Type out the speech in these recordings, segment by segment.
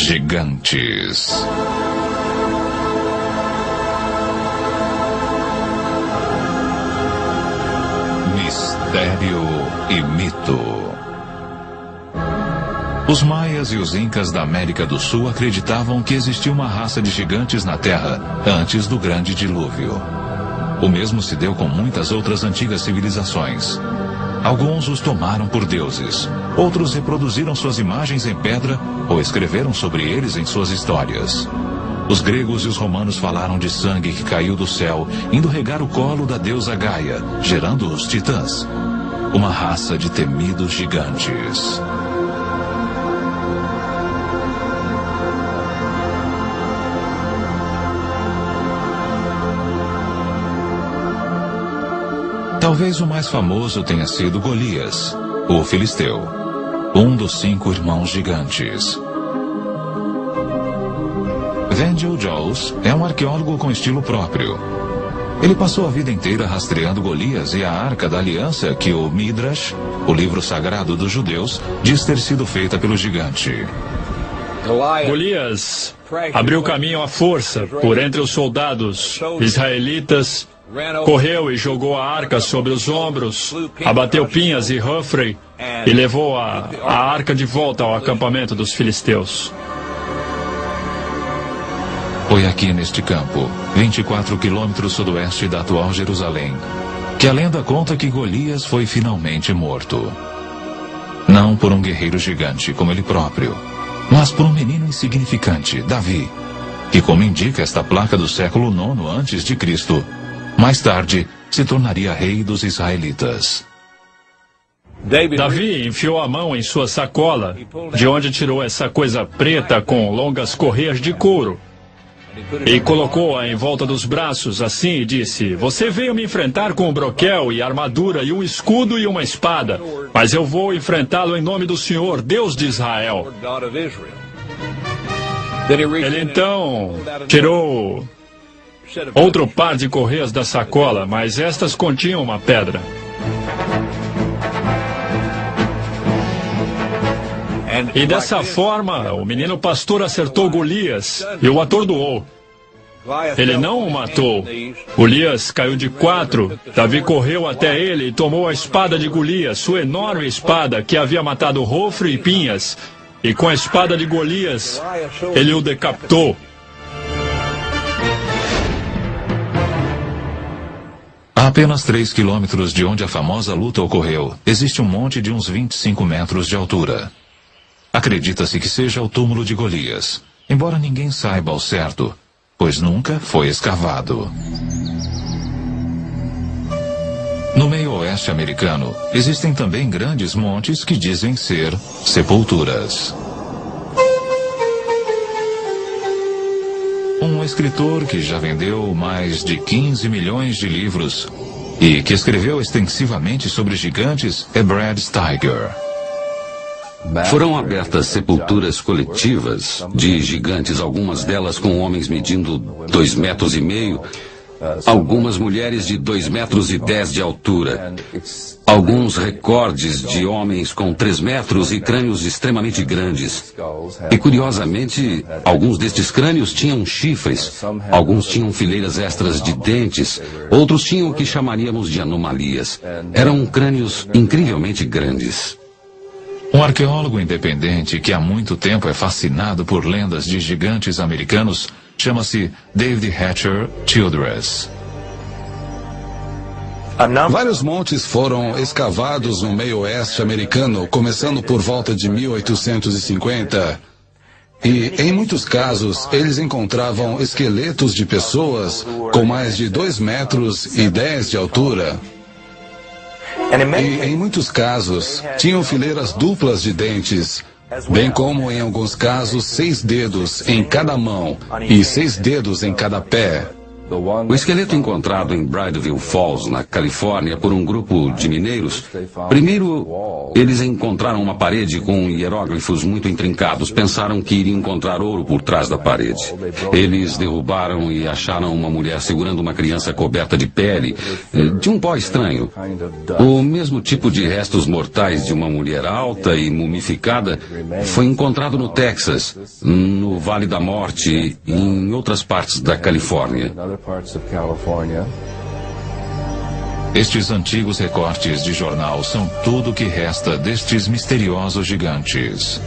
Gigantes. Mistério e mito. Os maias e os incas da América do Sul acreditavam que existia uma raça de gigantes na Terra antes do grande dilúvio. O mesmo se deu com muitas outras antigas civilizações. Alguns os tomaram por deuses, outros reproduziram suas imagens em pedra ou escreveram sobre eles em suas histórias. Os gregos e os romanos falaram de sangue que caiu do céu, indo regar o colo da deusa Gaia, gerando os titãs. Uma raça de temidos gigantes. Talvez o mais famoso tenha sido Golias, o filisteu, um dos 5 irmãos gigantes. Vangel Jones é um arqueólogo com estilo próprio. Ele passou a vida inteira rastreando Golias e a Arca da Aliança que o Midrash, o livro sagrado dos judeus, diz ter sido feita pelo gigante. Golias abriu caminho à força por entre os soldados israelitas, correu e jogou a arca sobre os ombros, abateu Pinhas e Humphrey e levou a arca de volta ao acampamento dos filisteus. Foi aqui neste campo, 24 quilômetros sudoeste da atual Jerusalém, que a lenda conta que Golias foi finalmente morto. Não por um guerreiro gigante como ele próprio, mas por um menino insignificante, Davi, que, como indica esta placa do século IX a.C., mais tarde se tornaria rei dos israelitas. Davi enfiou a mão em sua sacola, de onde tirou essa coisa preta com longas correias de couro, e colocou-a em volta dos braços assim e disse: "Você veio me enfrentar com um broquel e armadura e um escudo e uma espada, mas eu vou enfrentá-lo em nome do Senhor, Deus de Israel." Ele então tirou outro par de correias da sacola, mas estas continham uma pedra. E dessa forma, o menino pastor acertou Golias e o atordoou. Ele não o matou. Golias caiu de 4. Davi correu até ele e tomou a espada de Golias, sua enorme espada que havia matado Hofre e Pinhas. E com a espada de Golias, ele o decapitou. A apenas 3 quilômetros de onde a famosa luta ocorreu, existe um monte de uns 25 metros de altura. Acredita-se que seja o túmulo de Golias, embora ninguém saiba ao certo, pois nunca foi escavado. No meio oeste americano, existem também grandes montes que dizem ser sepulturas. Um escritor que já vendeu mais de 15 milhões de livros e que escreveu extensivamente sobre gigantes é Brad Steiger. Foram abertas sepulturas coletivas de gigantes, algumas delas com homens medindo 2,5 metros, algumas mulheres de 2,10 metros de altura, alguns recordes de homens com 3 metros e crânios extremamente grandes. E curiosamente, alguns destes crânios tinham chifres, alguns tinham fileiras extras de dentes, outros tinham o que chamaríamos de anomalias. Eram crânios incrivelmente grandes. Um arqueólogo independente que há muito tempo é fascinado por lendas de gigantes americanos chama-se David Hatcher Childress. Vários montes foram escavados no meio oeste americano, começando por volta de 1850. E, em muitos casos, eles encontravam esqueletos de pessoas com mais de 2,10 metros de altura. E, em muitos casos, tinham fileiras duplas de dentes, bem como, em alguns casos, 6 dedos em cada mão e 6 dedos em cada pé. O esqueleto encontrado em Bridgeville Falls, na Califórnia, por um grupo de mineiros, primeiro eles encontraram uma parede com hieróglifos muito intrincados. Pensaram que iriam encontrar ouro por trás da parede. Eles derrubaram e acharam uma mulher segurando uma criança coberta de pele, de um pó estranho. O mesmo tipo de restos mortais de uma mulher alta e mumificada foi encontrado no Texas, no Vale da Morte e em outras partes da Califórnia. Estes antigos recortes de jornal são tudo o que resta destes misteriosos gigantes.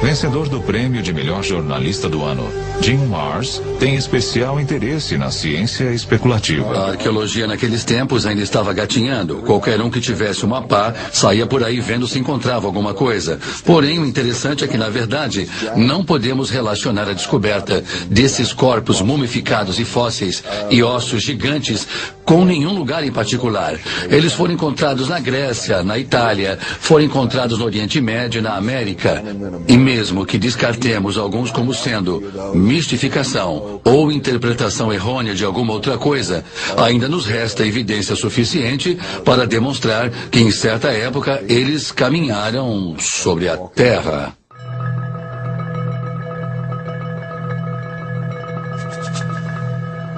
Vencedor do prêmio de melhor jornalista do ano, Jim Marrs tem especial interesse na ciência especulativa. A arqueologia naqueles tempos ainda estava gatinhando. Qualquer um que tivesse uma pá saía por aí vendo se encontrava alguma coisa. Porém, o interessante é que, na verdade, não podemos relacionar a descoberta desses corpos mumificados e fósseis e ossos gigantes com nenhum lugar em particular. Eles foram encontrados na Grécia, na Itália, foram encontrados no Oriente Médio e na América. E mesmo que descartemos alguns como sendo mistificação ou interpretação errônea de alguma outra coisa, ainda nos resta evidência suficiente para demonstrar que em certa época eles caminharam sobre a Terra.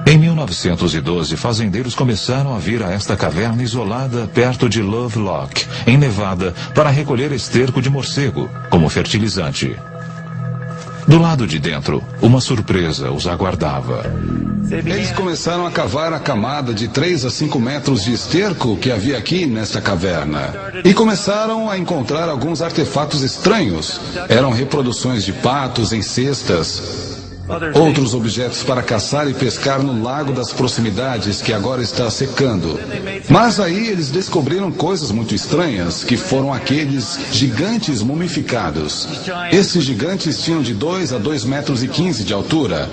Em 1912, fazendeiros começaram a vir a esta caverna isolada perto de Lovelock, em Nevada, para recolher esterco de morcego, como fertilizante. Do lado de dentro, uma surpresa os aguardava. Eles começaram a cavar a camada de 3 a 5 metros de esterco que havia aqui nesta caverna. E começaram a encontrar alguns artefatos estranhos. Eram reproduções de patos em cestas. Outros objetos para caçar e pescar no lago das proximidades, que agora está secando. Mas aí eles descobriram coisas muito estranhas, que foram aqueles gigantes mumificados. Esses gigantes tinham de 2 a 2,15 metros de altura.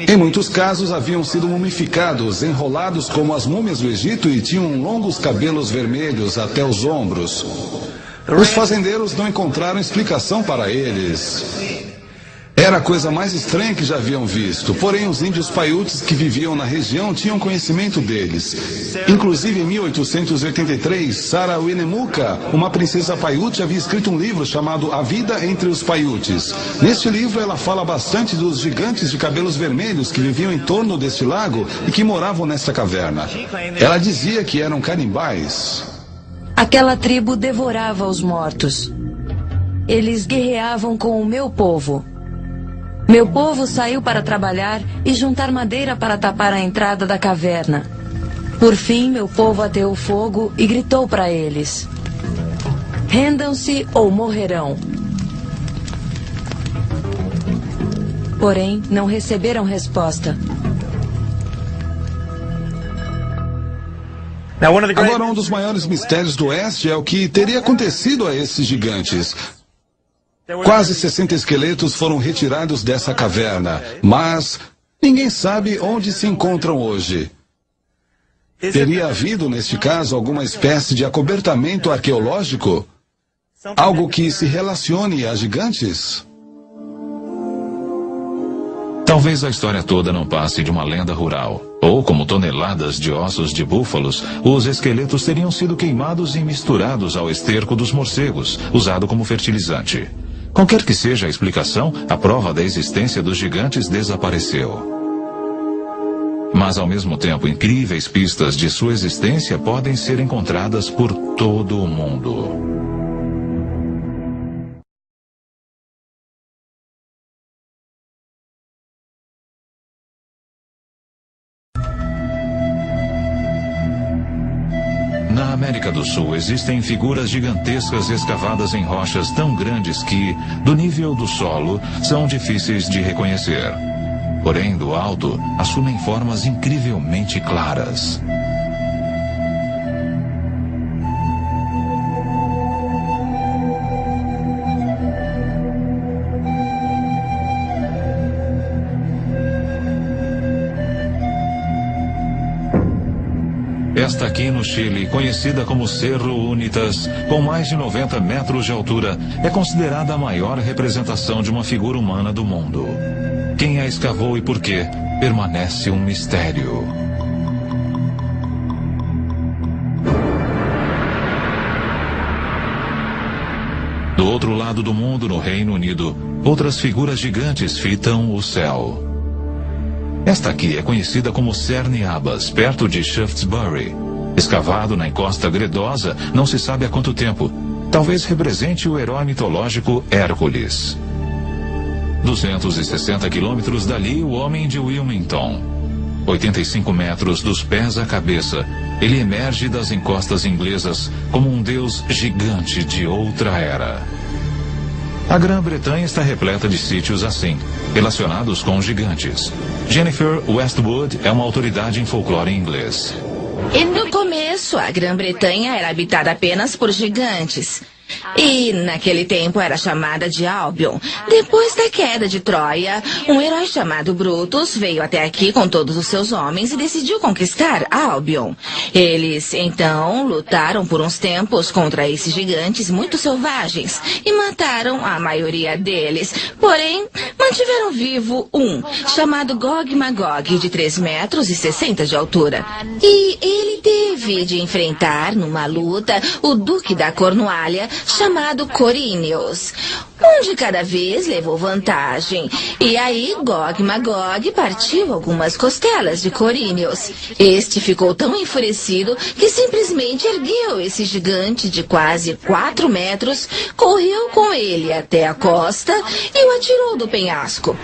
Em muitos casos haviam sido mumificados, enrolados como as múmias do Egito e tinham longos cabelos vermelhos até os ombros. Os fazendeiros não encontraram explicação para eles. Era a coisa mais estranha que já haviam visto, porém os índios Paiutes que viviam na região tinham conhecimento deles. Inclusive em 1883, Sarah Winnemucca, uma princesa Paiute, havia escrito um livro chamado A Vida entre os Paiutes. Neste livro ela fala bastante dos gigantes de cabelos vermelhos que viviam em torno deste lago e que moravam nesta caverna. Ela dizia que eram canibais. Aquela tribo devorava os mortos. Eles guerreavam com o meu povo. Meu povo saiu para trabalhar e juntar madeira para tapar a entrada da caverna. Por fim, meu povo ateou fogo e gritou para eles: rendam-se ou morrerão. Porém, não receberam resposta. Agora, um dos maiores mistérios do Oeste é o que teria acontecido a esses gigantes. Quase 60 esqueletos foram retirados dessa caverna, mas ninguém sabe onde se encontram hoje. Teria havido, neste caso, alguma espécie de acobertamento arqueológico? Algo que se relacione a gigantes? Talvez a história toda não passe de uma lenda rural. Ou, como toneladas de ossos de búfalos, os esqueletos teriam sido queimados e misturados ao esterco dos morcegos, usado como fertilizante. Qualquer que seja a explicação, a prova da existência dos gigantes desapareceu. Mas, ao mesmo tempo, incríveis pistas de sua existência podem ser encontradas por todo o mundo. Na América do Sul existem figuras gigantescas escavadas em rochas tão grandes que, do nível do solo, são difíceis de reconhecer. Porém, do alto, assumem formas incrivelmente claras. Esta aqui no Chile, conhecida como Cerro Unitas, com mais de 90 metros de altura, é considerada a maior representação de uma figura humana do mundo. Quem a escavou e por quê permanece um mistério. Do outro lado do mundo, no Reino Unido, outras figuras gigantes fitam o céu. Esta aqui é conhecida como Cerne Abbas, perto de Shaftesbury. Escavado na encosta gredosa, não se sabe há quanto tempo. Talvez represente o herói mitológico Hércules. 260 quilômetros dali, o homem de Wilmington. 85 metros dos pés à cabeça, ele emerge das encostas inglesas como um deus gigante de outra era. A Grã-Bretanha está repleta de sítios assim, relacionados com gigantes. Jennifer Westwood é uma autoridade em folclore inglês. E no começo, a Grã-Bretanha era habitada apenas por gigantes. E naquele tempo era chamada de Albion. Depois da queda de Troia, um herói chamado Brutus veio até aqui com todos os seus homens e decidiu conquistar Albion. Eles, então, lutaram por uns tempos contra esses gigantes muito selvagens e mataram a maioria deles. Porém, mantiveram vivo um, chamado Gog Magog, de 3 metros e 60 de altura. E ele teve de enfrentar, numa luta, o Duque da Cornualha, chamado Corinius. Um de cada vez levou vantagem. E aí Gog Magog partiu algumas costelas de Corinius. Este ficou tão enfurecido que simplesmente ergueu esse gigante de quase 4 metros, correu com ele até a costa e o atirou do penhasco.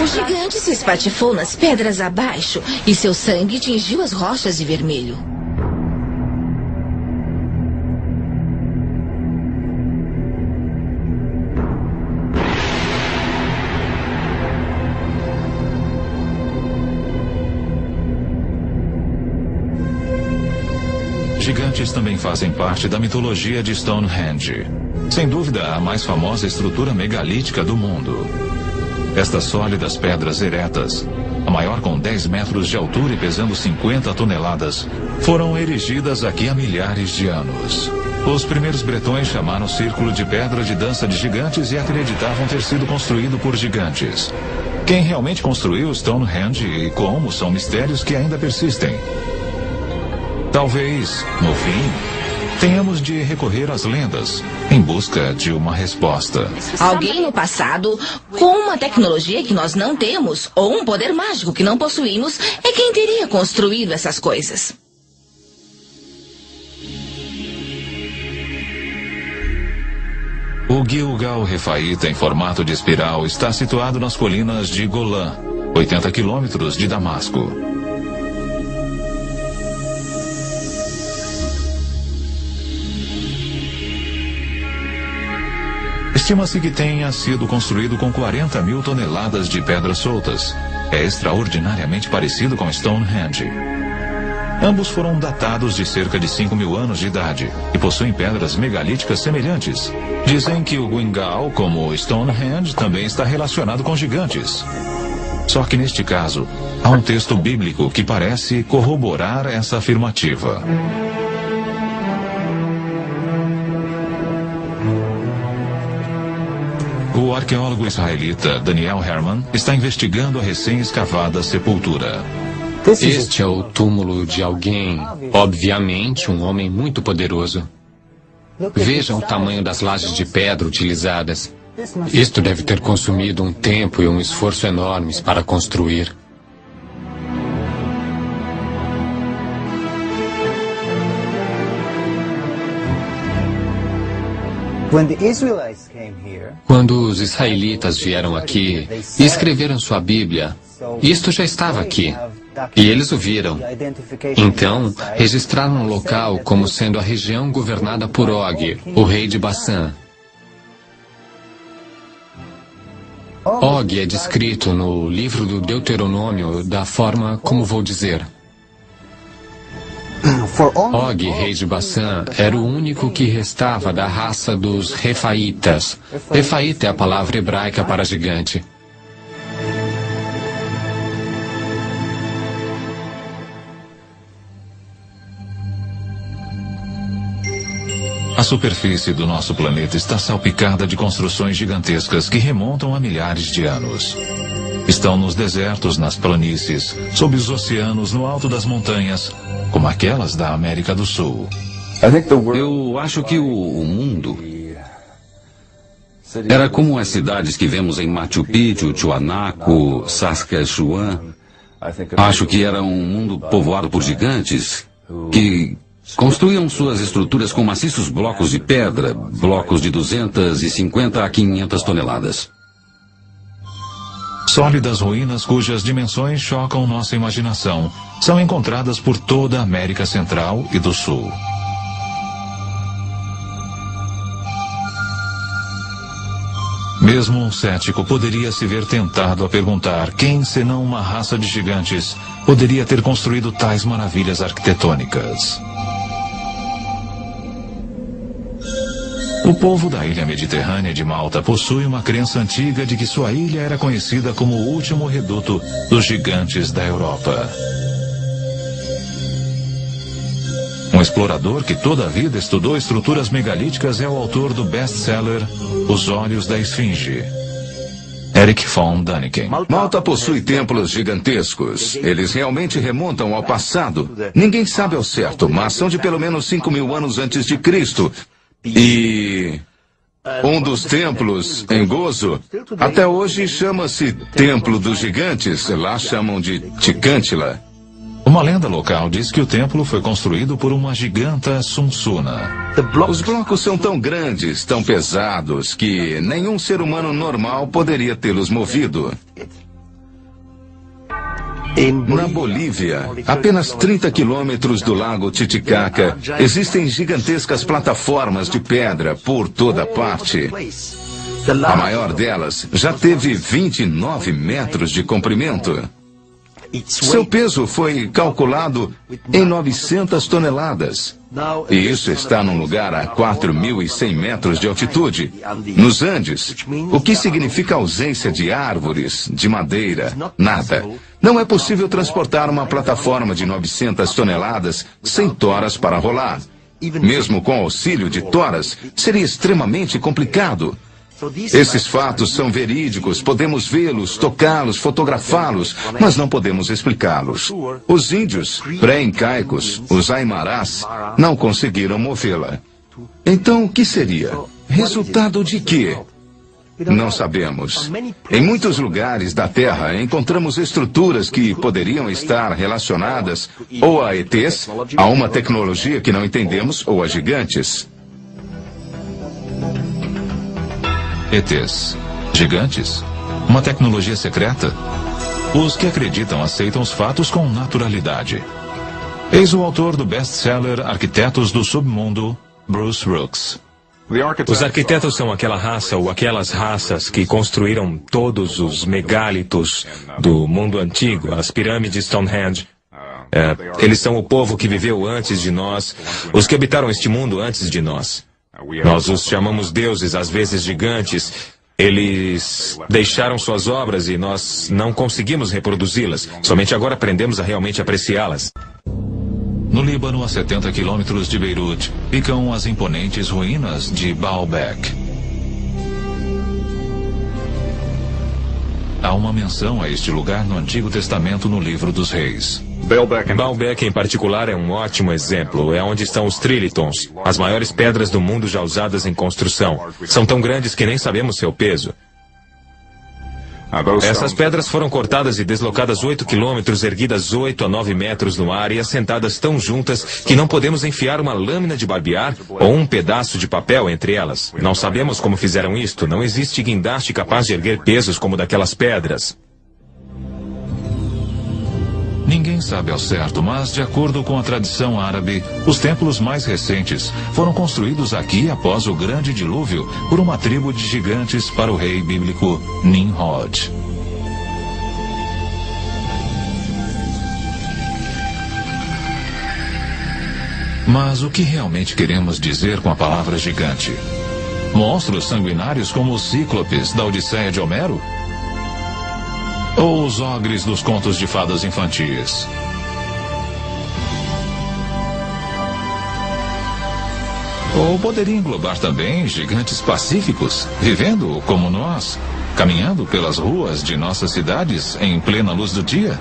O gigante se espatifou nas pedras abaixo e seu sangue tingiu as rochas de vermelho. Gigantes também fazem parte da mitologia de Stonehenge. Sem dúvida, a mais famosa estrutura megalítica do mundo. Estas sólidas pedras eretas, a maior com 10 metros de altura e pesando 50 toneladas, foram erigidas aqui há milhares de anos. Os primeiros bretões chamaram o círculo de pedra de dança de gigantes e acreditavam ter sido construído por gigantes. Quem realmente construiu Stonehenge e como são mistérios que ainda persistem. Talvez, no fim, tenhamos de recorrer às lendas em busca de uma resposta. Alguém no passado, com uma tecnologia que nós não temos, ou um poder mágico que não possuímos, é quem teria construído essas coisas. O Gilgal Refaíta, em formato de espiral, está situado nas colinas de Golã, 80 quilômetros de Damasco. Estima-se que tenha sido construído com 40 mil toneladas de pedras soltas. É extraordinariamente parecido com Stonehenge. Ambos foram datados de cerca de 5.000 anos de idade e possuem pedras megalíticas semelhantes. Dizem que o Gilgal, como o Stonehenge, também está relacionado com gigantes. Só que neste caso, há um texto bíblico que parece corroborar essa afirmativa. O arqueólogo israelita Daniel Herman está investigando a recém-escavada sepultura. Este é o túmulo de alguém, obviamente um homem muito poderoso. Vejam o tamanho das lajes de pedra utilizadas. Isto deve ter consumido um tempo e um esforço enormes para construir. Quando os israelitas vieram aqui e escreveram sua Bíblia, isto já estava aqui. E eles o viram. Então, registraram o local como sendo a região governada por Og, o rei de Bassã. Og é descrito no livro do Deuteronômio da forma como vou dizer. Og, rei de Bassã, era o único que restava da raça dos Refaítas. Refaíta é a palavra hebraica para gigante. A superfície do nosso planeta está salpicada de construções gigantescas que remontam a milhares de anos. Estão nos desertos, nas planícies, sob os oceanos, no alto das montanhas, como aquelas da América do Sul. Eu acho que o mundo era como as cidades que vemos em Machu Picchu, Tiwanaku, Saskatchewan. Acho que era um mundo povoado por gigantes que construíam suas estruturas com maciços blocos de pedra, blocos de 250 a 500 toneladas. Sólidas ruínas cujas dimensões chocam nossa imaginação são encontradas por toda a América Central e do Sul. Mesmo um cético poderia se ver tentado a perguntar quem, senão uma raça de gigantes, poderia ter construído tais maravilhas arquitetônicas. O povo da ilha mediterrânea de Malta possui uma crença antiga de que sua ilha era conhecida como o último reduto dos gigantes da Europa. Um explorador que toda a vida estudou estruturas megalíticas é o autor do best-seller Os Olhos da Esfinge, Erich von Däniken. Malta possui templos gigantescos. Eles realmente remontam ao passado. Ninguém sabe ao certo, mas são de pelo menos 5.000 anos antes de Cristo. E um dos templos, em Gozo, até hoje chama-se Templo dos Gigantes. Lá chamam de Ticântila. Uma lenda local diz que o templo foi construído por uma giganta Sunsuna. Os blocos são tão grandes, tão pesados, que nenhum ser humano normal poderia tê-los movido. Na Bolívia, apenas 30 quilômetros do lago Titicaca, existem gigantescas plataformas de pedra por toda parte. A maior delas já teve 29 metros de comprimento. Seu peso foi calculado em 900 toneladas. E isso está num lugar a 4.100 metros de altitude, nos Andes, o que significa ausência de árvores, de madeira, nada. Não é possível transportar uma plataforma de 900 toneladas sem toras para rolar. Mesmo com auxílio de toras, seria extremamente complicado. Esses fatos são verídicos, podemos vê-los, tocá-los, fotografá-los, mas não podemos explicá-los. Os índios pré-incaicos, os aimarás, não conseguiram movê-la. Então, o que seria? Resultado de quê? Não sabemos. Em muitos lugares da Terra encontramos estruturas que poderiam estar relacionadas ou a ETs, a uma tecnologia que não entendemos, ou a gigantes. ETs. Gigantes? Uma tecnologia secreta? Os que acreditam aceitam os fatos com naturalidade. Eis o autor do best-seller Arquitetos do Submundo, Bruce Brooks. Os arquitetos são aquela raça ou aquelas raças que construíram todos os megálitos do mundo antigo, as pirâmides Stonehenge. Eles são o povo que viveu antes de nós, os que habitaram este mundo antes de nós. Nós os chamamos deuses, às vezes gigantes. Eles deixaram suas obras e nós não conseguimos reproduzi-las. Somente agora aprendemos a realmente apreciá-las. No Líbano, a 70 quilômetros de Beirute, ficam as imponentes ruínas de Baalbek. Há uma menção a este lugar no Antigo Testamento no Livro dos Reis. Baalbek, em particular, é um ótimo exemplo. É onde estão os trilitons, as maiores pedras do mundo já usadas em construção. São tão grandes que nem sabemos seu peso. Essas pedras foram cortadas e deslocadas 8 quilômetros, erguidas 8 a 9 metros no ar e assentadas tão juntas que não podemos enfiar uma lâmina de barbear ou um pedaço de papel entre elas. Não sabemos como fizeram isto. Não existe guindaste capaz de erguer pesos como daquelas pedras. Ninguém sabe ao certo, mas, de acordo com a tradição árabe, os templos mais recentes foram construídos aqui após o grande dilúvio por uma tribo de gigantes para o rei bíblico Nimrod. Mas o que realmente queremos dizer com a palavra gigante? Monstros sanguinários como os cíclopes da Odisseia de Homero? Ou os ogres dos contos de fadas infantis? Ou poderia englobar também gigantes pacíficos, vivendo como nós? caminhando pelas ruas de nossas cidades em plena luz do dia?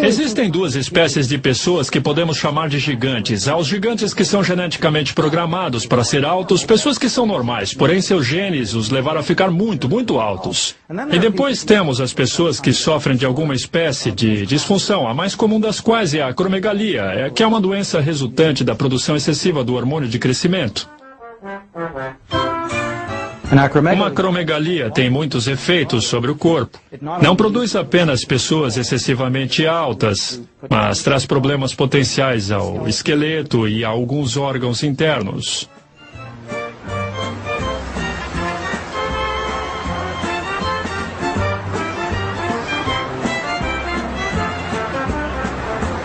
Existem duas espécies de pessoas que podemos chamar de gigantes. Há os gigantes que são geneticamente programados para ser altos, pessoas que são normais, porém seus genes os levaram a ficar muito, muito altos. E depois temos as pessoas que sofrem de alguma espécie de disfunção, a mais comum das quais é a acromegalia, que é uma doença resultante da produção excessiva do hormônio de crescimento. Uma acromegalia tem muitos efeitos sobre o corpo. Não produz apenas pessoas excessivamente altas, mas traz problemas potenciais ao esqueleto e a alguns órgãos internos.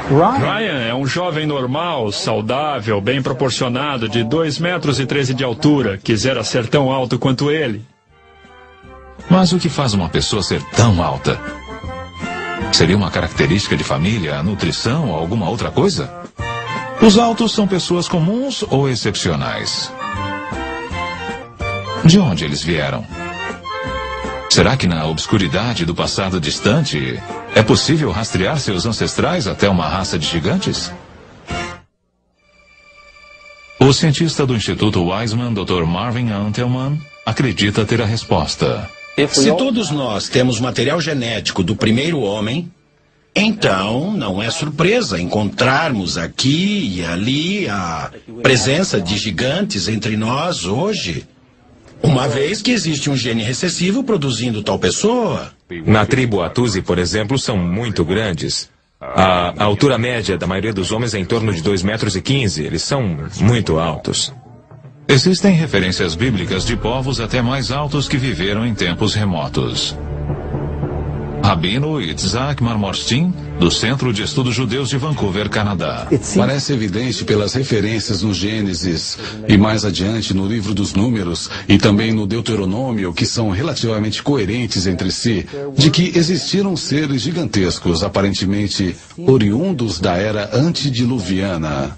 Ryan é um jovem normal, saudável, bem proporcionado, de 2,13 metros de altura. Quisera ser tão alto quanto ele. Mas o que faz uma pessoa ser tão alta? Seria uma característica de família, nutrição ou alguma outra coisa? Os altos são pessoas comuns ou excepcionais? De onde eles vieram? Será que na obscuridade do passado distante é possível rastrear seus ancestrais até uma raça de gigantes? O cientista do Instituto Weizmann, Dr. Marvin Antelman, acredita ter a resposta. Se todos nós temos material genético do primeiro homem, então não é surpresa encontrarmos aqui e ali a presença de gigantes entre nós hoje. Uma vez que existe um gene recessivo produzindo tal pessoa. Na tribo Atusi, por exemplo, são muito grandes. A altura média da maioria dos homens é em torno de 2,15 metros. Eles são muito altos. Existem referências bíblicas de povos até mais altos que viveram em tempos remotos. Rabino Itzhak Marmorstein, do Centro de Estudos Judeus de Vancouver, Canadá. Parece evidente pelas referências no Gênesis e mais adiante no livro dos Números e também no Deuteronômio, que são relativamente coerentes entre si, de que existiram seres gigantescos, aparentemente oriundos da era antediluviana.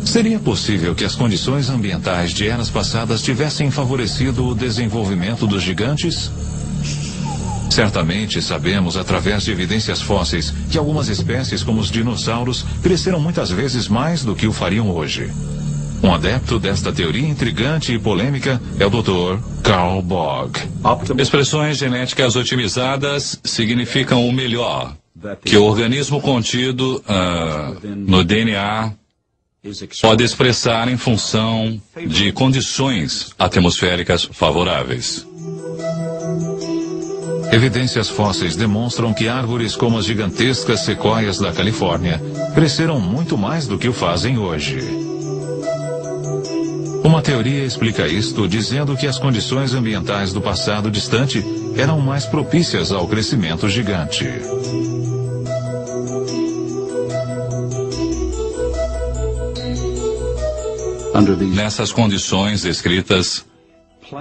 Seria possível que as condições ambientais de eras passadas tivessem favorecido o desenvolvimento dos gigantes? Certamente sabemos, através de evidências fósseis, que algumas espécies, como os dinossauros, cresceram muitas vezes mais do que o fariam hoje. Um adepto desta teoria intrigante e polêmica é o Dr. Carl Bogg. Expressões genéticas otimizadas significam o melhor, que o organismo contido no DNA pode expressar em função de condições atmosféricas favoráveis. Evidências fósseis demonstram que árvores como as gigantescas sequoias da Califórnia cresceram muito mais do que o fazem hoje. Uma teoria explica isto dizendo que as condições ambientais do passado distante eram mais propícias ao crescimento gigante. Nessas condições descritas,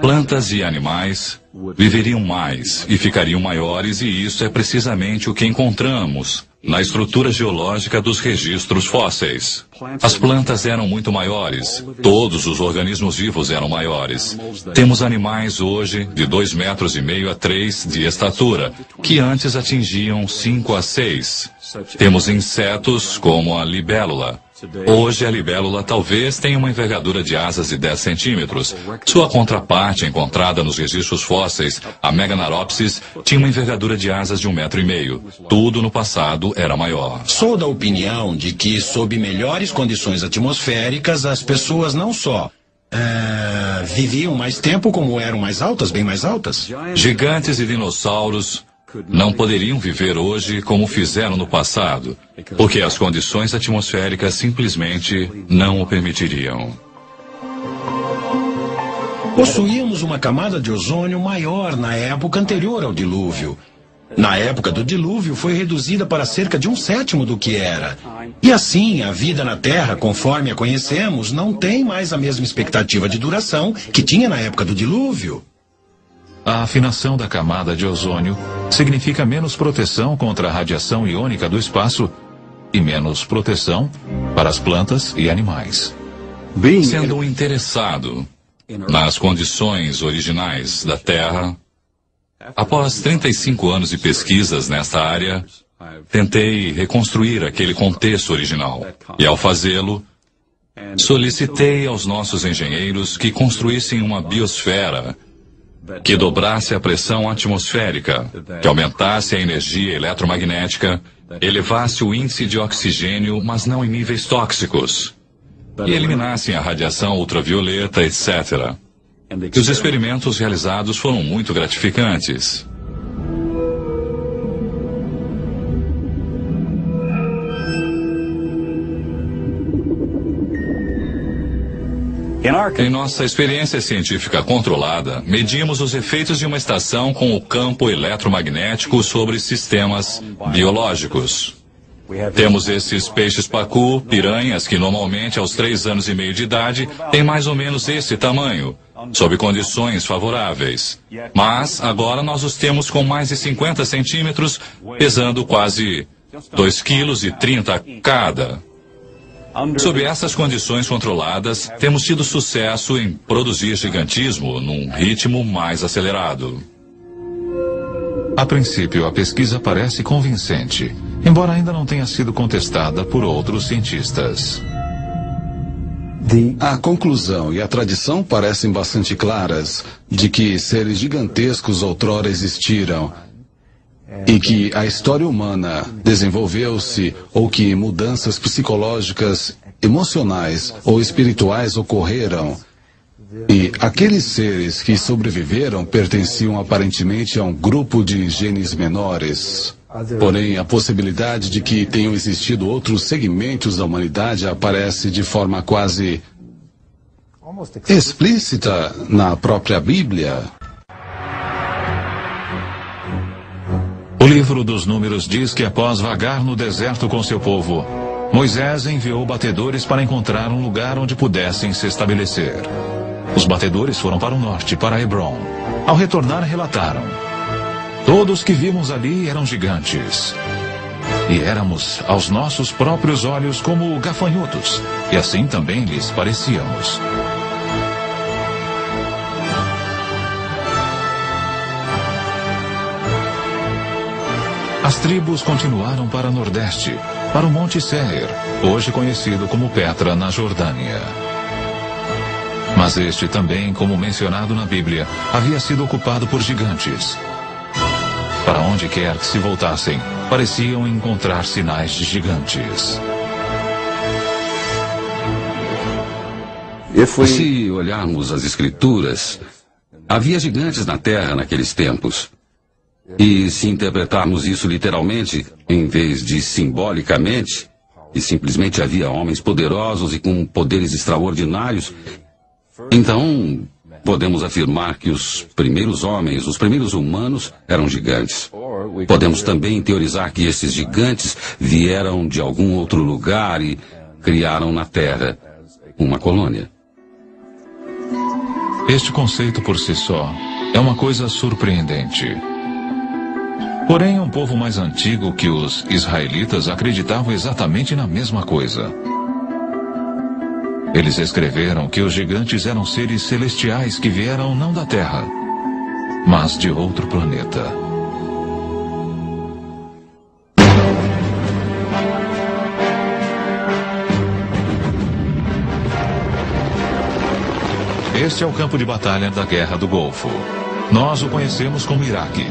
plantas e animais viveriam mais e ficariam maiores, e isso é precisamente o que encontramos na estrutura geológica dos registros fósseis. As plantas eram muito maiores, todos os organismos vivos eram maiores. Temos animais hoje de 2,5 metros a 3 de estatura, que antes atingiam 5 a 6. Temos insetos como a libélula. Hoje a libélula talvez tenha uma envergadura de asas de 10 centímetros. Sua contraparte encontrada nos registros fósseis, a Meganaropsis, tinha uma envergadura de asas de 1,5 metros. Tudo no passado era maior. Sou da opinião de que, sob melhores condições atmosféricas, as pessoas não só viviam mais tempo, como eram mais altas, bem mais altas. Gigantes e dinossauros não poderiam viver hoje como fizeram no passado, porque as condições atmosféricas simplesmente não o permitiriam. Possuíamos uma camada de ozônio maior na época anterior ao dilúvio. Na época do dilúvio foi reduzida para cerca de 1/7 do que era. E assim, a vida na Terra, conforme a conhecemos, não tem mais a mesma expectativa de duração que tinha na época do dilúvio. a afinação da camada de ozônio significa menos proteção contra a radiação iônica do espaço e menos proteção para as plantas e animais. Sendo interessado nas condições originais da Terra, após 35 anos de pesquisas nesta área, tentei reconstruir aquele contexto original. E ao fazê-lo, solicitei aos nossos engenheiros que construíssem uma biosfera que dobrasse a pressão atmosférica, que aumentasse a energia eletromagnética, elevasse o índice de oxigênio, mas não em níveis tóxicos, e eliminassem a radiação ultravioleta, etc. E os experimentos realizados foram muito gratificantes. Em nossa experiência científica controlada, medimos os efeitos de uma estação com o campo eletromagnético sobre sistemas biológicos. Temos esses peixes pacu, piranhas, que normalmente aos 3 anos e meio de idade têm mais ou menos esse tamanho, sob condições favoráveis. Mas agora nós os temos com mais de 50 centímetros, pesando quase 2,30 kg cada. Sob essas condições controladas, temos tido sucesso em produzir gigantismo num ritmo mais acelerado. A princípio, a pesquisa parece convincente, embora ainda não tenha sido contestada por outros cientistas. A conclusão e a tradição parecem bastante claras de que seres gigantescos outrora existiram e que a história humana desenvolveu-se ou que mudanças psicológicas, emocionais ou espirituais ocorreram. E aqueles seres que sobreviveram pertenciam aparentemente a um grupo de genes menores. Porém, a possibilidade de que tenham existido outros segmentos da humanidade aparece de forma quase explícita na própria Bíblia. O livro dos Números diz que após vagar no deserto com seu povo, Moisés enviou batedores para encontrar um lugar onde pudessem se estabelecer. Os batedores foram para o norte, para Hebron. Ao retornar, relataram: todos que vimos ali eram gigantes. E éramos, aos nossos próprios olhos, como gafanhotos, e assim também lhes parecíamos. As tribos continuaram para o nordeste, para o Monte Seir, hoje conhecido como Petra, na Jordânia. Mas este também, como mencionado na Bíblia, havia sido ocupado por gigantes. Para onde quer que se voltassem, pareciam encontrar sinais de gigantes. Se olharmos as Escrituras, havia gigantes na Terra naqueles tempos. E se interpretarmos isso literalmente, em vez de simbolicamente, e simplesmente havia homens poderosos e com poderes extraordinários, então podemos afirmar que os primeiros homens, os primeiros humanos, eram gigantes. Podemos também teorizar que esses gigantes vieram de algum outro lugar e criaram na Terra uma colônia. Este conceito por si só é uma coisa surpreendente. Porém, um povo mais antigo que os israelitas acreditavam exatamente na mesma coisa. Eles escreveram que os gigantes eram seres celestiais que vieram não da Terra, mas de outro planeta. Este é o campo de batalha da Guerra do Golfo. Nós o conhecemos como Iraque.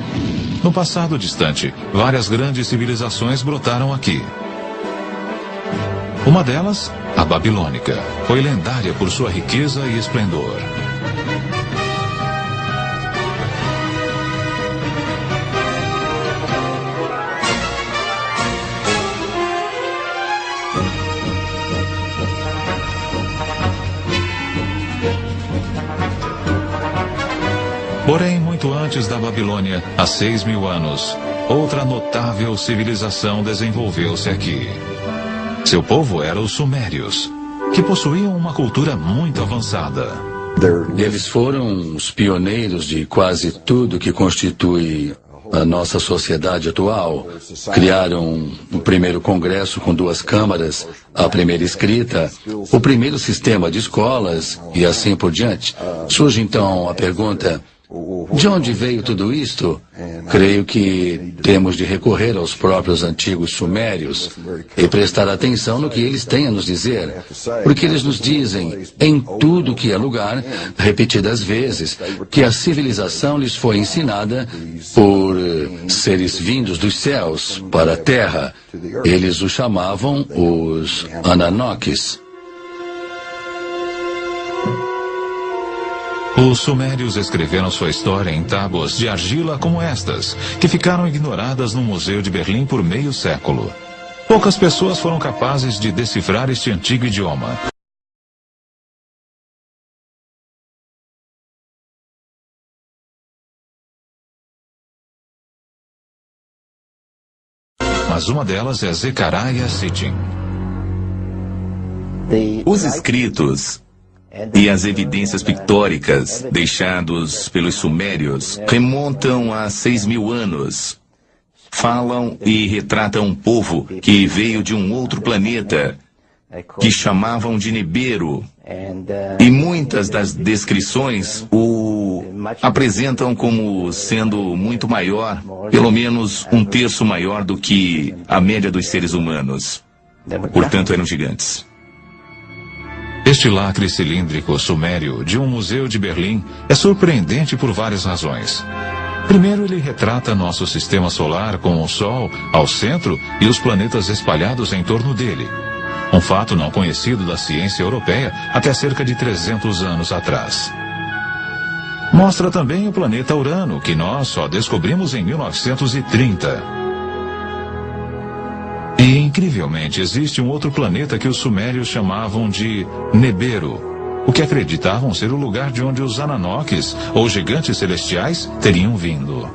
No passado distante, várias grandes civilizações brotaram aqui. Uma delas, a babilônica, foi lendária por sua riqueza e esplendor. Porém, muito antes da Babilônia, há 6.000 anos, outra notável civilização desenvolveu-se aqui. Seu povo era os Sumérios, que possuíam uma cultura muito avançada. Eles foram os pioneiros de quase tudo que constitui a nossa sociedade atual. Criaram o primeiro congresso com 2 câmaras, a primeira escrita, o primeiro sistema de escolas e assim por diante. Surge então a pergunta: de onde veio tudo isto? Creio que temos de recorrer aos próprios antigos sumérios e prestar atenção no que eles têm a nos dizer, porque eles nos dizem, em tudo que é lugar, repetidas vezes, que a civilização lhes foi ensinada por seres vindos dos céus para a terra. Eles os chamavam os Ananokes. Os sumérios escreveram sua história em tábuas de argila como estas, que ficaram ignoradas no Museu de Berlim por meio século. Poucas pessoas foram capazes de decifrar este antigo idioma. Mas uma delas é Zecharia Sitchin. Os escritos e as evidências pictóricas deixados pelos sumérios remontam a 6.000 anos. Falam e retratam um povo que veio de um outro planeta, que chamavam de Nibiru. E muitas das descrições o apresentam como sendo muito maior, pelo menos 1/3 maior do que a média dos seres humanos. Portanto, eram gigantes. Este lacre cilíndrico sumério de um museu de Berlim é surpreendente por várias razões. Primeiro, ele retrata nosso sistema solar com o Sol ao centro e os planetas espalhados em torno dele. Um fato não conhecido da ciência europeia até cerca de 300 anos atrás. Mostra também o planeta Urano, que nós só descobrimos em 1930. E, incrivelmente, existe um outro planeta que os sumérios chamavam de Nibiru, o que acreditavam ser o lugar de onde os Ananokes, ou gigantes celestiais, teriam vindo.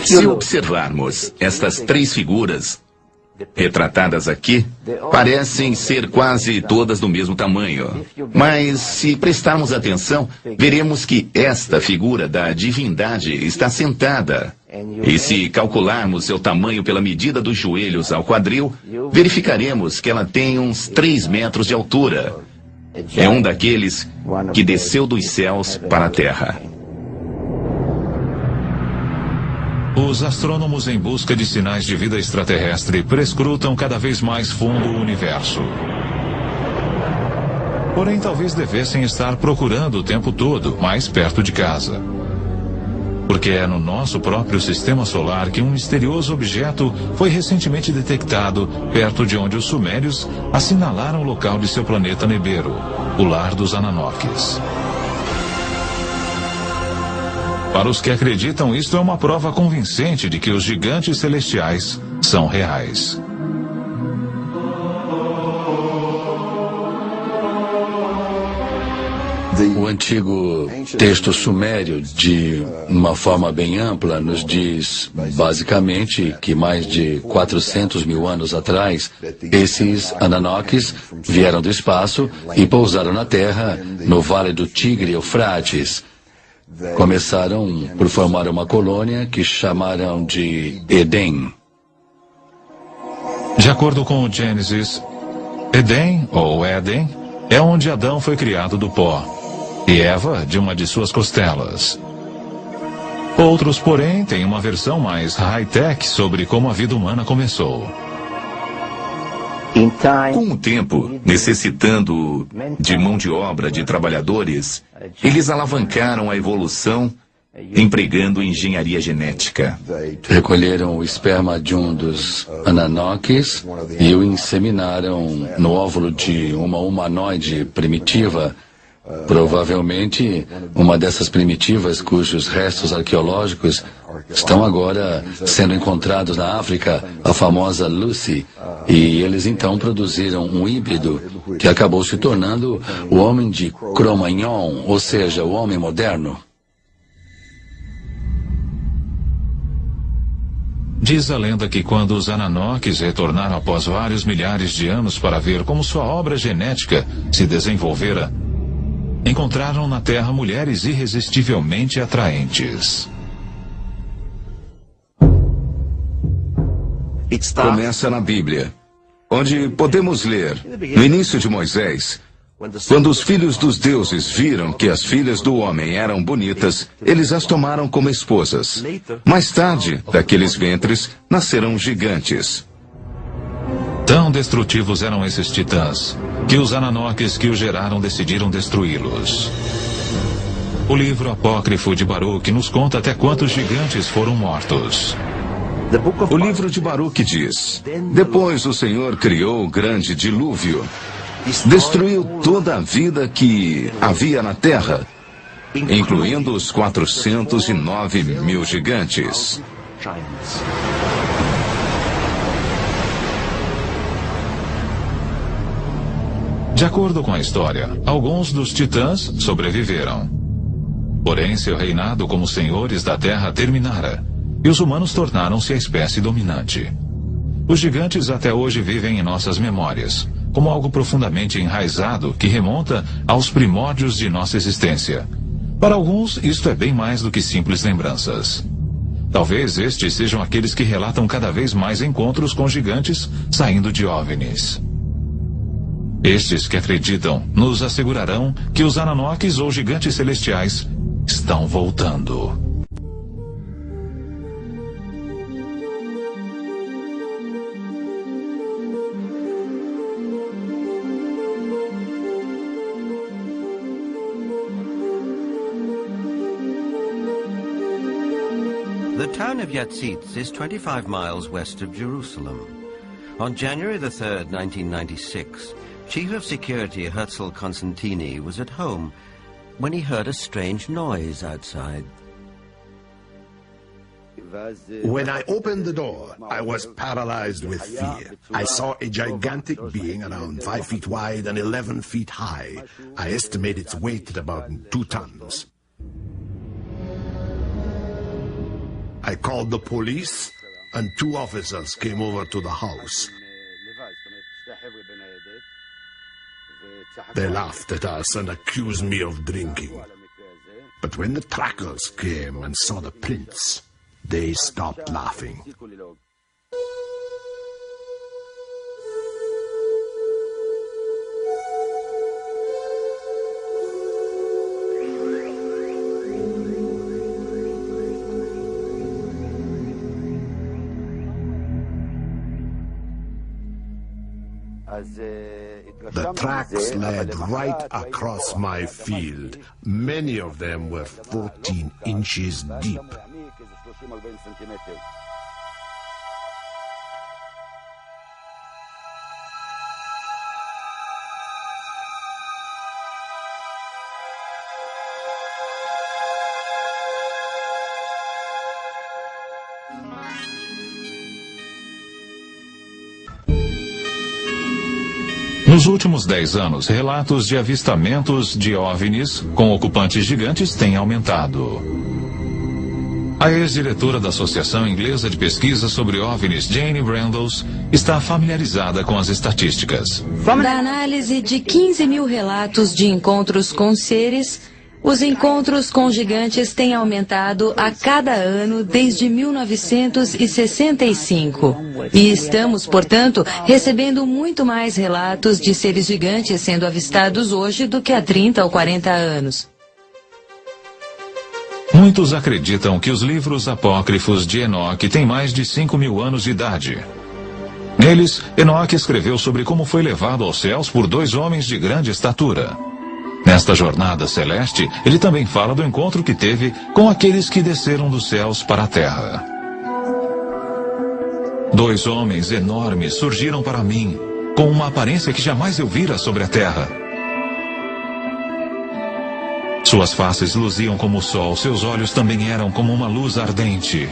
Se observarmos estas 3 figuras retratadas aqui, parecem ser quase todas do mesmo tamanho. Mas, se prestarmos atenção, veremos que esta figura da divindade está sentada. E se calcularmos seu tamanho pela medida dos joelhos ao quadril, verificaremos que ela tem uns 3 metros de altura. É um daqueles que desceu dos céus para a terra. Os astrônomos em busca de sinais de vida extraterrestre prescrutam cada vez mais fundo o universo. Porém, talvez devessem estar procurando o tempo todo, mais perto de casa. Porque é no nosso próprio sistema solar que um misterioso objeto foi recentemente detectado perto de onde os sumérios assinalaram o local de seu planeta Nibiru, o lar dos Ananokes. Para os que acreditam, isto é uma prova convincente de que os gigantes celestiais são reais. O antigo texto sumério, de uma forma bem ampla, nos diz, basicamente, que mais de 400.000 anos atrás, esses Ananokes vieram do espaço e pousaram na Terra, no Vale do Tigre e Eufrates. Começaram por formar uma colônia que chamaram de Éden. De acordo com o Gênesis, Éden, ou Éden, é onde Adão foi criado do pó, e Eva de uma de suas costelas. Outros, porém, têm uma versão mais high-tech sobre como a vida humana começou. Com o tempo, necessitando de mão de obra de trabalhadores, eles alavancaram a evolução empregando engenharia genética. Recolheram o esperma de um dos Ananokes e o inseminaram no óvulo de uma humanoide primitiva. Provavelmente uma dessas primitivas cujos restos arqueológicos estão agora sendo encontrados na África, a famosa Lucy, e eles então produziram um híbrido que acabou se tornando o homem de Cro-Magnon, ou seja, o homem moderno. Diz a lenda que quando os Ananokes retornaram após vários milhares de anos para ver como sua obra genética se desenvolvera, encontraram na Terra mulheres irresistivelmente atraentes. Começa na Bíblia, onde podemos ler, no início de Moisés, quando os filhos dos deuses viram que as filhas do homem eram bonitas, eles as tomaram como esposas. Mais tarde, daqueles ventres, nasceram gigantes. Tão destrutivos eram esses titãs, que os Ananoques que os geraram decidiram destruí-los. O livro apócrifo de Baruque nos conta até quantos gigantes foram mortos. O livro de Baruque diz: depois o Senhor criou o grande dilúvio, destruiu toda a vida que havia na terra, incluindo os 409 mil gigantes. De acordo com a história, alguns dos titãs sobreviveram. Porém, seu reinado como senhores da terra terminara, e os humanos tornaram-se a espécie dominante. Os gigantes até hoje vivem em nossas memórias, como algo profundamente enraizado que remonta aos primórdios de nossa existência. Para alguns, isto é bem mais do que simples lembranças. Talvez estes sejam aqueles que relatam cada vez mais encontros com gigantes saindo de OVNIs. Estes que acreditam nos assegurarão que os Ananoques ou gigantes celestiais estão voltando. The town of Yatzitz is 25 miles west of Jerusalem. On January the 3rd, 1996, Chief of Security Herzl Constantini was at home when he heard a strange noise outside. When I opened the door, I was paralyzed with fear. I saw a gigantic being around 5 feet wide and 11 feet high. I estimate its weight at about 2 tons. I called the police, and 2 officers came over to the house. They laughed at us and accused me of drinking. But when the trackers came and saw the prints, they stopped laughing. The tracks led right across my field. Many of them were 14 inches deep. Nos últimos 10 anos, relatos de avistamentos de OVNIs com ocupantes gigantes têm aumentado. A ex-diretora da Associação Inglesa de Pesquisa sobre OVNIs, Jane Brandles, está familiarizada com as estatísticas. Da análise de 15 mil relatos de encontros com seres, os encontros com gigantes têm aumentado a cada ano desde 1965. E estamos, portanto, recebendo muito mais relatos de seres gigantes sendo avistados hoje do que há 30 ou 40 anos. Muitos acreditam que os livros apócrifos de Enoque têm mais de 5.000 anos de idade. Neles, Enoque escreveu sobre como foi levado aos céus por 2 homens de grande estatura. Nesta jornada celeste, ele também fala do encontro que teve com aqueles que desceram dos céus para a terra. 2 homens enormes surgiram para mim, com uma aparência que jamais eu vira sobre a terra. Suas faces luziam como o sol, seus olhos também eram como uma luz ardente.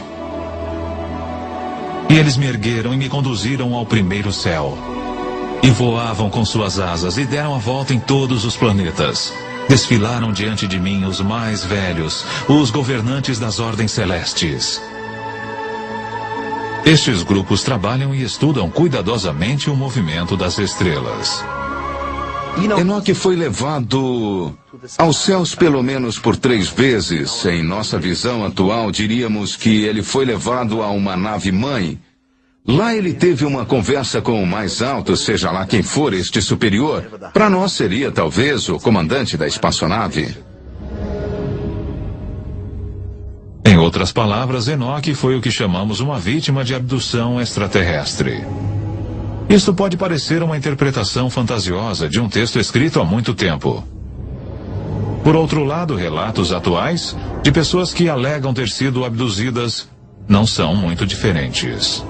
E eles me ergueram e me conduziram ao primeiro céu. E voavam com suas asas e deram a volta em todos os planetas. Desfilaram diante de mim os mais velhos, os governantes das ordens celestes. Estes grupos trabalham e estudam cuidadosamente o movimento das estrelas. Enoque foi levado aos céus pelo menos por 3 vezes. Em nossa visão atual, diríamos que ele foi levado a uma nave-mãe. Lá ele teve uma conversa com o mais alto, seja lá quem for este superior. Para nós seria talvez o comandante da espaçonave. Em outras palavras, Enoque foi o que chamamos uma vítima de abdução extraterrestre. Isso pode parecer uma interpretação fantasiosa de um texto escrito há muito tempo. Por outro lado, relatos atuais de pessoas que alegam ter sido abduzidas não são muito diferentes.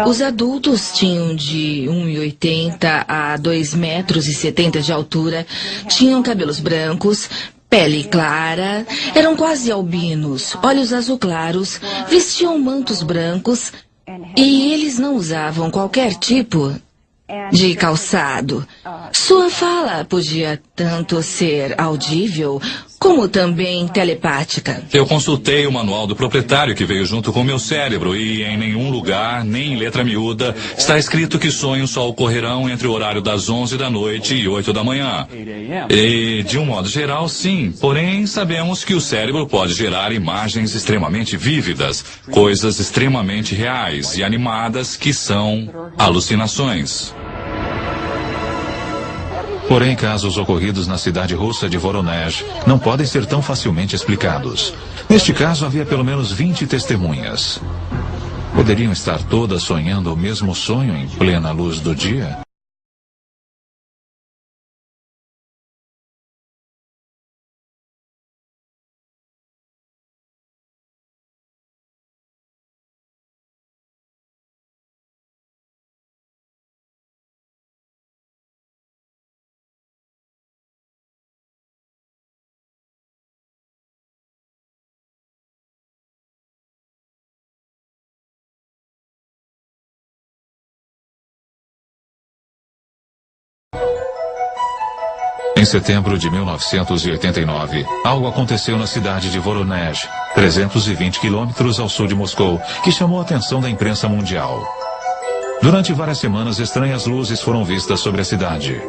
Os adultos tinham de 1,80 a 2,70 metros de altura, tinham cabelos brancos, pele clara, eram quase albinos, olhos azul claros, vestiam mantos brancos e eles não usavam qualquer tipo de calçado. Sua fala podia tanto ser audível como também telepática. Eu consultei o manual do proprietário que veio junto com meu cérebro e em nenhum lugar, nem em letra miúda, está escrito que sonhos só ocorrerão entre o horário das 11 da noite e 8 da manhã. E, de um modo geral, sim. Porém, sabemos que o cérebro pode gerar imagens extremamente vívidas, coisas extremamente reais e animadas que são alucinações. Porém, casos ocorridos na cidade russa de Voronezh não podem ser tão facilmente explicados. Neste caso, havia pelo menos 20 testemunhas. Poderiam estar todas sonhando o mesmo sonho em plena luz do dia? Em setembro de 1989, algo aconteceu na cidade de Voronezh, 320 quilômetros ao sul de Moscou, que chamou a atenção da imprensa mundial. Durante várias semanas, estranhas luzes foram vistas sobre a cidade.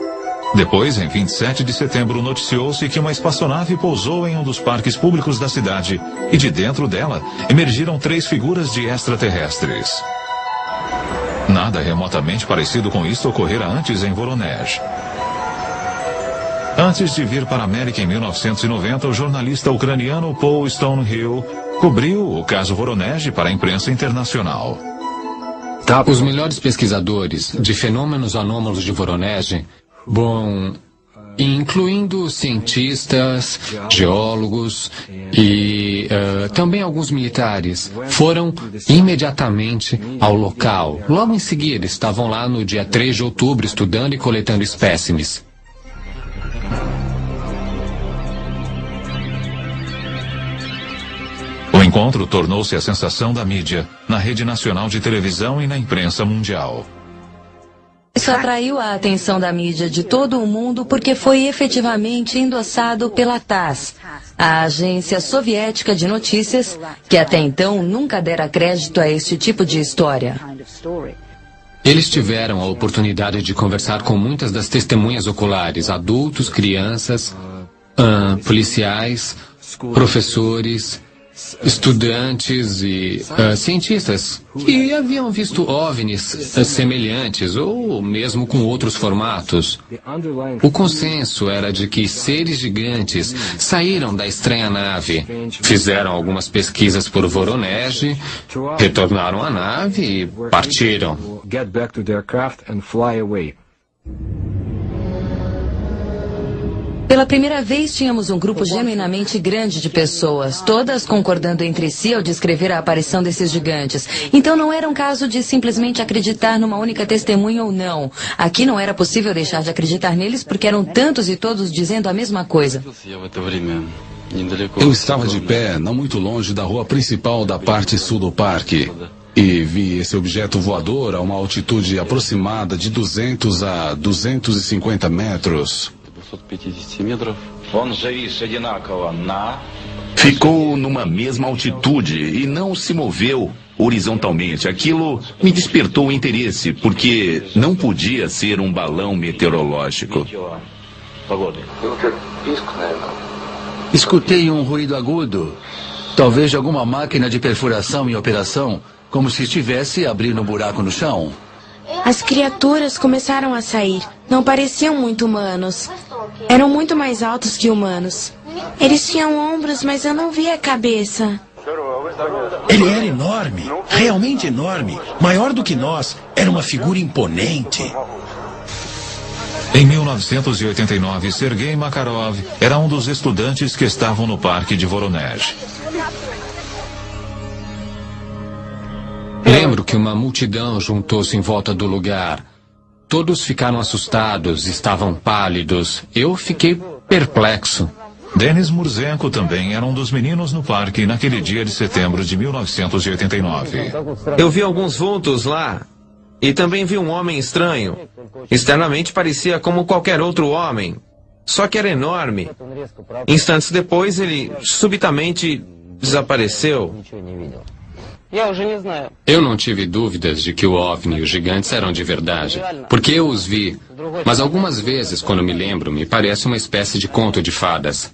Depois, em 27 de setembro, noticiou-se que uma espaçonave pousou em um dos parques públicos da cidade e de dentro dela emergiram 3 figuras de extraterrestres. Nada remotamente parecido com isto ocorrera antes em Voronezh. Antes de vir para a América em 1990, o jornalista ucraniano Paul Stonehill cobriu o caso Voronezh para a imprensa internacional. Os melhores pesquisadores de fenômenos anômalos de Voronezh, incluindo cientistas, geólogos e também alguns militares, foram imediatamente ao local. Logo em seguida, estavam lá no dia 3 de outubro estudando e coletando espécimes. O encontro tornou-se a sensação da mídia, na rede nacional de televisão e na imprensa mundial. Isso atraiu a atenção da mídia de todo o mundo porque foi efetivamente endossado pela TASS, a agência soviética de notícias, que até então nunca dera crédito a este tipo de história. Eles tiveram a oportunidade de conversar com muitas das testemunhas oculares, adultos, crianças, policiais, professores, estudantes e cientistas que haviam visto OVNIs semelhantes ou mesmo com outros formatos. O consenso era de que seres gigantes saíram da estranha nave, fizeram algumas pesquisas por Voronezh, retornaram à nave e partiram. Pela primeira vez, tínhamos um grupo genuinamente grande de pessoas, todas concordando entre si ao descrever a aparição desses gigantes. Então não era um caso de simplesmente acreditar numa única testemunha ou não. Aqui não era possível deixar de acreditar neles porque eram tantos e todos dizendo a mesma coisa. Eu estava de pé, não muito longe da rua principal da parte sul do parque, e vi esse objeto voador a uma altitude aproximada de 200 a 250 metros. Ficou numa mesma altitude e não se moveu. horizontalmente. Aquilo me despertou o interesse, porque não podia ser um balão meteorológico. Escutei um ruído agudo. Talvez de alguma máquina de perfuração em operação, como se estivesse abrindo um buraco no chão. As criaturas começaram a sair. Não pareciam muito humanos. Eram muito mais altos que humanos. Eles tinham ombros, mas eu não via a cabeça. Ele era enorme, realmente enorme, maior do que nós. Era uma figura imponente. Em 1989, Sergei Makarov era um dos estudantes que estavam no parque de Voronezh. Lembro que uma multidão juntou-se em volta do lugar. Todos ficaram assustados, estavam pálidos. Eu fiquei perplexo. Denis Murzenko também era um dos meninos no parque naquele dia de setembro de 1989. Eu vi alguns vultos lá. E também vi um homem estranho. Externamente parecia como qualquer outro homem. Só que era enorme. Instantes depois, ele subitamente desapareceu. Eu não tive dúvidas de que o OVNI e os gigantes eram de verdade, porque eu os vi. Mas algumas vezes, quando me lembro, me parece uma espécie de conto de fadas.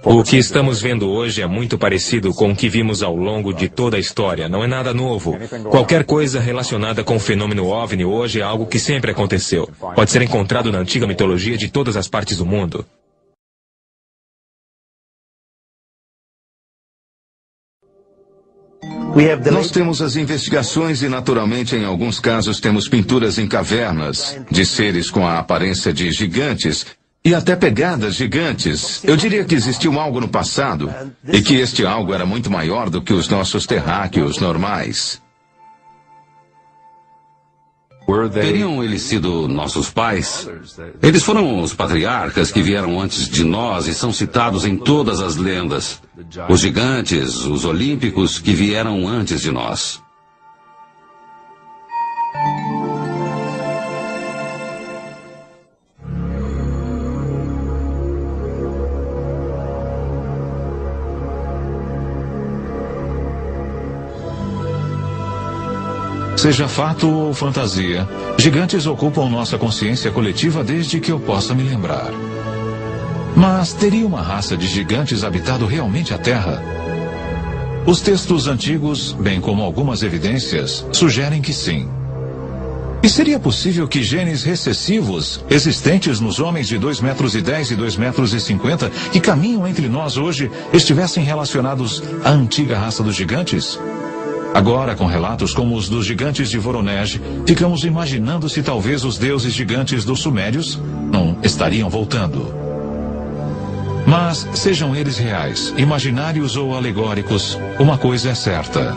O que estamos vendo hoje é muito parecido com o que vimos ao longo de toda a história. Não é nada novo. Qualquer coisa relacionada com o fenômeno OVNI hoje é algo que sempre aconteceu. Pode ser encontrado na antiga mitologia de todas as partes do mundo. Nós temos as investigações e, naturalmente, em alguns casos, temos pinturas em cavernas de seres com a aparência de gigantes e até pegadas gigantes. Eu diria que existiu algo no passado e que este algo era muito maior do que os nossos terráqueos normais. Teriam eles sido nossos pais? Eles foram os patriarcas que vieram antes de nós e são citados em todas as lendas. Os gigantes, os olímpicos que vieram antes de nós. Seja fato ou fantasia, gigantes ocupam nossa consciência coletiva desde que eu possa me lembrar. Mas teria uma raça de gigantes habitado realmente a Terra? Os textos antigos, bem como algumas evidências, sugerem que sim. E seria possível que genes recessivos, existentes nos homens de 2,10 metros e 2,50 metros que caminham entre nós hoje, estivessem relacionados à antiga raça dos gigantes? Agora, com relatos como os dos gigantes de Voronezh, ficamos imaginando se talvez os deuses gigantes dos sumérios não estariam voltando. Mas, sejam eles reais, imaginários ou alegóricos, uma coisa é certa.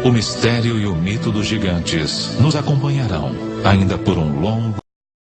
O mistério e o mito dos gigantes nos acompanharão ainda por um longo